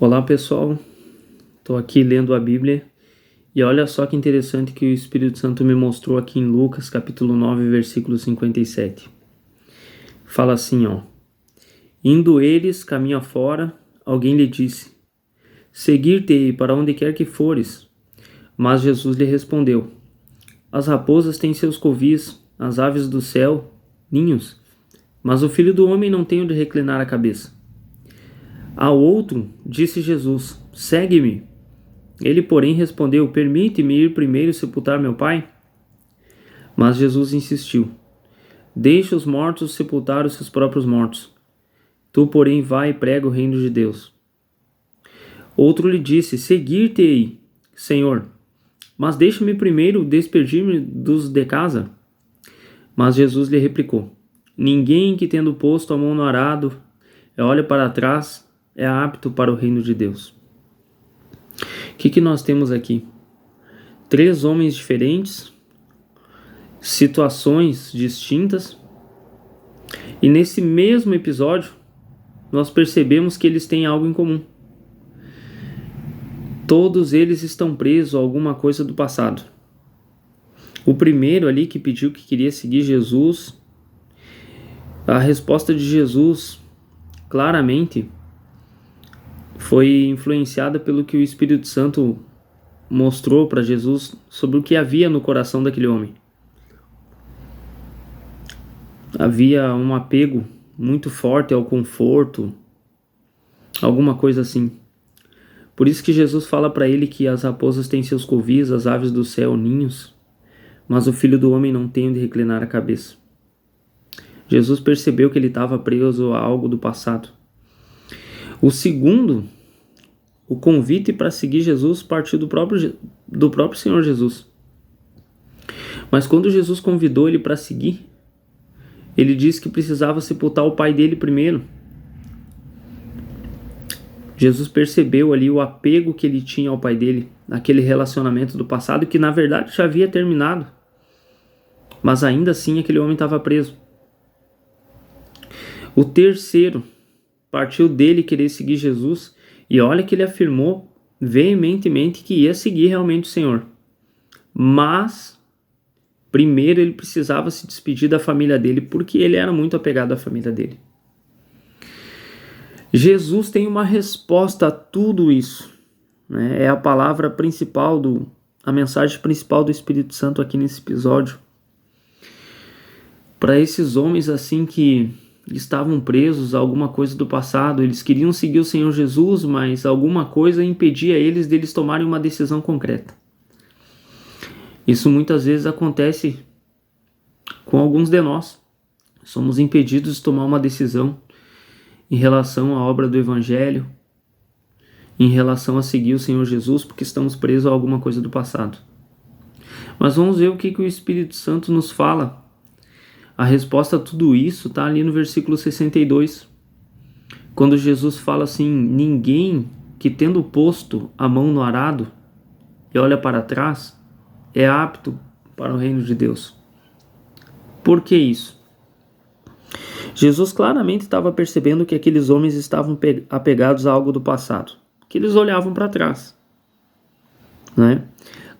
Olá pessoal, estou aqui lendo a Bíblia e olha só que interessante que o Espírito Santo me mostrou aqui em Lucas capítulo 9, versículo 57. Fala assim, ó: Indo eles caminho afora, alguém lhe disse: Seguir-te-ei para onde quer que fores. Mas Jesus lhe respondeu: As raposas têm seus covis, as aves do céu ninhos, mas o Filho do Homem não tem onde reclinar a cabeça. Ao outro disse Jesus: Segue-me. Ele, porém, respondeu: Permite-me ir primeiro sepultar meu pai? Mas Jesus insistiu: Deixa os mortos sepultar os seus próprios mortos. Tu, porém, vai e prega o reino de Deus. Outro lhe disse: Seguir-te-ei, Senhor, mas deixa-me primeiro despedir-me dos de casa. Mas Jesus lhe replicou: Ninguém que, tendo posto a mão no arado, olha para trás, é apto para o reino de Deus. O que nós temos aqui? 3 homens diferentes, situações distintas, e nesse mesmo episódio nós percebemos que eles têm algo em comum. Todos eles estão presos a alguma coisa do passado. O primeiro ali que pediu que queria seguir Jesus, a resposta de Jesus claramente foi influenciada pelo que o Espírito Santo mostrou para Jesus sobre o que havia no coração daquele homem. Havia um apego muito forte ao conforto, alguma coisa assim. Por isso que Jesus fala para ele que as raposas têm seus covis, as aves do céu ninhos, mas o Filho do Homem não tem onde reclinar a cabeça. Jesus percebeu que ele estava preso a algo do passado. O segundo, o convite para seguir Jesus partiu do próprio Senhor Jesus. Mas quando Jesus convidou ele para seguir, ele disse que precisava sepultar o pai dele primeiro. Jesus percebeu ali o apego que ele tinha ao pai dele, aquele relacionamento do passado que na verdade já havia terminado. Mas ainda assim aquele homem estava preso. O terceiro partiu dele querer seguir Jesus, e olha que ele afirmou veementemente que ia seguir realmente o Senhor. Mas primeiro ele precisava se despedir da família dele, porque ele era muito apegado à família dele. Jesus tem uma resposta a tudo isso, né? É a palavra principal, a mensagem principal do Espírito Santo aqui nesse episódio. Para esses homens assim que estavam presos a alguma coisa do passado, eles queriam seguir o Senhor Jesus, mas alguma coisa impedia eles deles tomarem uma decisão concreta. Isso muitas vezes acontece com alguns de nós. Somos impedidos de tomar uma decisão em relação à obra do Evangelho, em relação a seguir o Senhor Jesus, porque estamos presos a alguma coisa do passado. Mas vamos ver o que o Espírito Santo nos fala. A resposta a tudo isso está ali no versículo 62, quando Jesus fala assim: Ninguém que, tendo posto a mão no arado e olha para trás, é apto para o reino de Deus. Por que isso? Jesus claramente estava percebendo que aqueles homens estavam apegados a algo do passado, que eles olhavam para trás, né?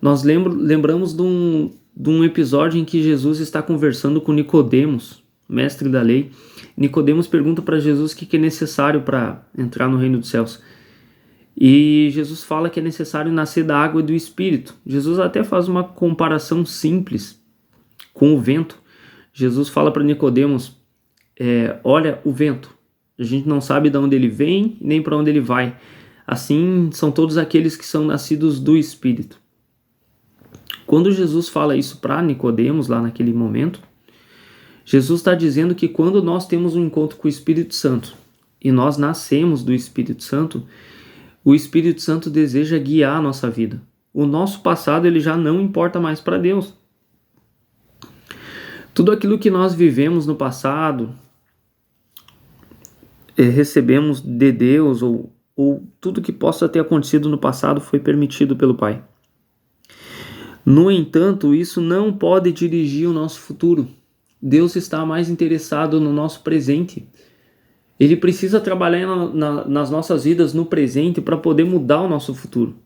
Nós lembramos de um episódio em que Jesus está conversando com Nicodemos, mestre da lei. Nicodemos pergunta para Jesus o que é necessário para entrar no reino dos céus. E Jesus fala que é necessário nascer da água e do Espírito. Jesus até faz uma comparação simples com o vento. Jesus fala para Nicodemos: olha o vento, a gente não sabe de onde ele vem nem para onde ele vai. Assim são todos aqueles que são nascidos do Espírito. Quando Jesus fala isso para Nicodemos lá naquele momento, Jesus está dizendo que quando nós temos um encontro com o Espírito Santo e nós nascemos do Espírito Santo, o Espírito Santo deseja guiar a nossa vida. O nosso passado ele já não importa mais para Deus. Tudo aquilo que nós vivemos no passado, recebemos de Deus, ou tudo que possa ter acontecido no passado foi permitido pelo Pai. No entanto, isso não pode dirigir o nosso futuro. Deus está mais interessado no nosso presente. Ele precisa trabalhar nas nossas vidas no presente para poder mudar o nosso futuro.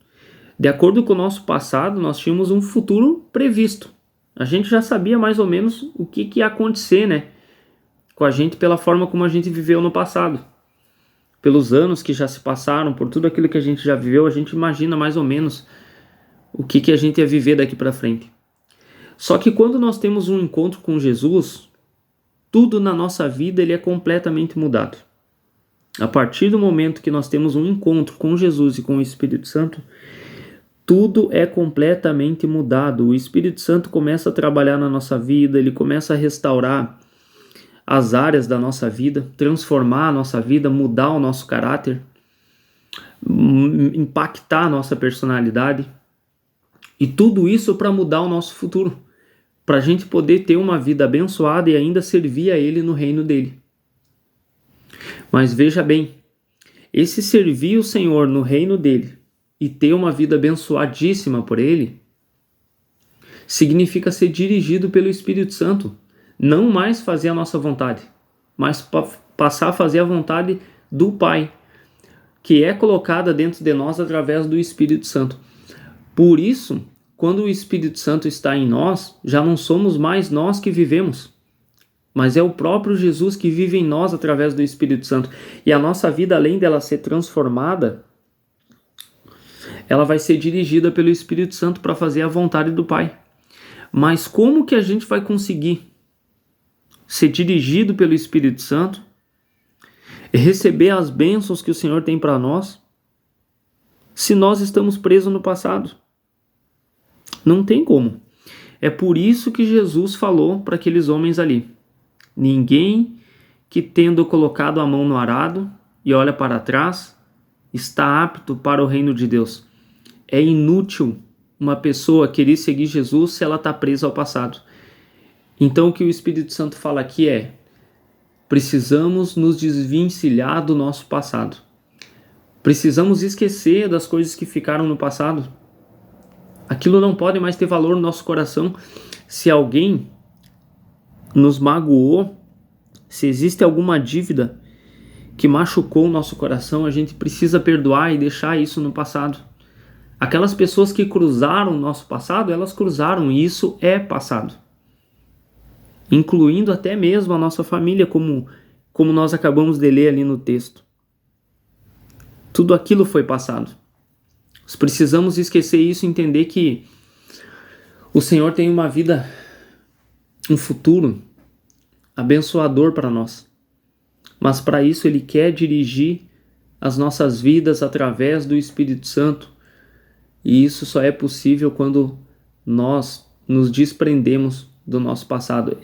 De acordo com o nosso passado, nós tínhamos um futuro previsto. A gente já sabia mais ou menos o que ia acontecer, né, com a gente pela forma como a gente viveu no passado. Pelos anos que já se passaram, por tudo aquilo que a gente já viveu, a gente imagina mais ou menos o que a gente ia viver daqui para frente. Só que quando nós temos um encontro com Jesus, tudo na nossa vida ele é completamente mudado. A partir do momento que nós temos um encontro com Jesus e com o Espírito Santo, tudo é completamente mudado. O Espírito Santo começa a trabalhar na nossa vida, ele começa a restaurar as áreas da nossa vida, transformar a nossa vida, mudar o nosso caráter, impactar a nossa personalidade. E tudo isso para mudar o nosso futuro, para a gente poder ter uma vida abençoada e ainda servir a Ele no reino dele. Mas veja bem, esse servir o Senhor no reino dele e ter uma vida abençoadíssima por Ele, significa ser dirigido pelo Espírito Santo. Não mais fazer a nossa vontade, mas passar a fazer a vontade do Pai, que é colocada dentro de nós através do Espírito Santo. Por isso, quando o Espírito Santo está em nós, já não somos mais nós que vivemos, mas é o próprio Jesus que vive em nós através do Espírito Santo. E a nossa vida, além dela ser transformada, ela vai ser dirigida pelo Espírito Santo para fazer a vontade do Pai. Mas como que a gente vai conseguir ser dirigido pelo Espírito Santo e receber as bênçãos que o Senhor tem para nós, se nós estamos presos no passado? Não tem como. É por isso que Jesus falou para aqueles homens ali: ninguém que, tendo colocado a mão no arado e olha para trás, está apto para o reino de Deus. É inútil uma pessoa querer seguir Jesus se ela está presa ao passado. Então o que o Espírito Santo fala aqui é: precisamos nos desvencilhar do nosso passado. Precisamos esquecer das coisas que ficaram no passado. Aquilo não pode mais ter valor no nosso coração. Se alguém nos magoou, se existe alguma dívida que machucou o nosso coração, a gente precisa perdoar e deixar isso no passado. Aquelas pessoas que cruzaram o nosso passado, elas cruzaram, e isso é passado. Incluindo até mesmo a nossa família, como nós acabamos de ler ali no texto. Tudo aquilo foi passado. Nós precisamos esquecer isso e entender que o Senhor tem uma vida, um futuro abençoador para nós. Mas para isso Ele quer dirigir as nossas vidas através do Espírito Santo. E isso só é possível quando nós nos desprendemos do nosso passado.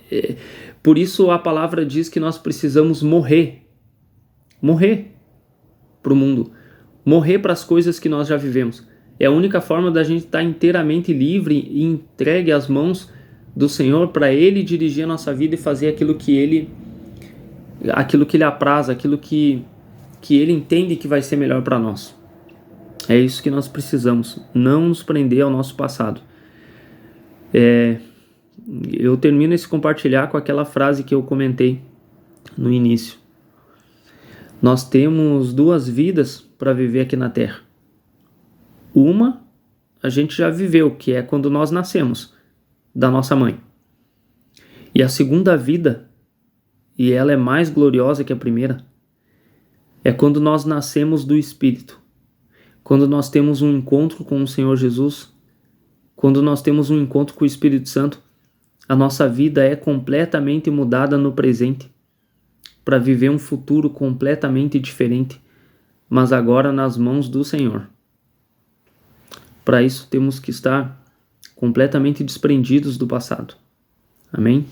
Por isso a palavra diz que nós precisamos morrer para o mundo, morrer para as coisas que nós já vivemos. É a única forma da gente estar inteiramente livre e entregue às mãos do Senhor para Ele dirigir a nossa vida e fazer aquilo que Ele apraz, aquilo que Ele entende que vai ser melhor para nós. É isso que nós precisamos, não nos prender ao nosso passado. Eu termino esse compartilhar com aquela frase que eu comentei no início. Nós temos 2 vidas para viver aqui na Terra. Uma, a gente já viveu, que é quando nós nascemos da nossa mãe. E a segunda vida, e ela é mais gloriosa que a primeira, é quando nós nascemos do Espírito. Quando nós temos um encontro com o Senhor Jesus, quando nós temos um encontro com o Espírito Santo, a nossa vida é completamente mudada no presente, para viver um futuro completamente diferente, mas agora nas mãos do Senhor. Para isso temos que estar completamente desprendidos do passado. Amém?